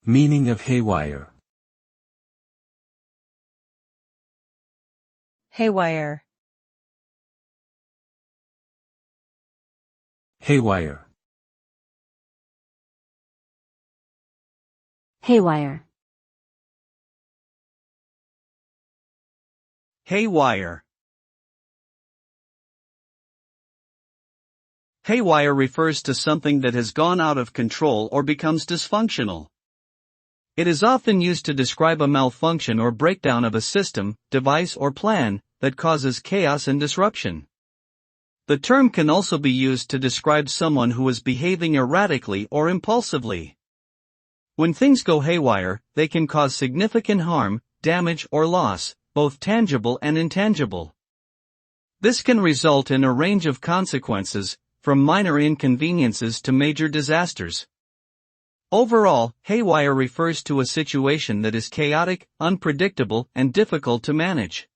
Meaning of haywire. Haywire. Haywire. Haywire. Haywire. Haywire refers to something that has gone out of control or becomes dysfunctional. It is often used to describe a malfunction or breakdown of a system, device or plan that causes chaos and disruption. The term can also be used to describe someone who is behaving erratically or impulsively. When things go haywire, they can cause significant harm, damage or loss, both tangible and intangible. This can result in a range of consequences, from minor inconveniences to major disasters. Overall, haywire refers to a situation that is chaotic, unpredictable, and difficult to manage.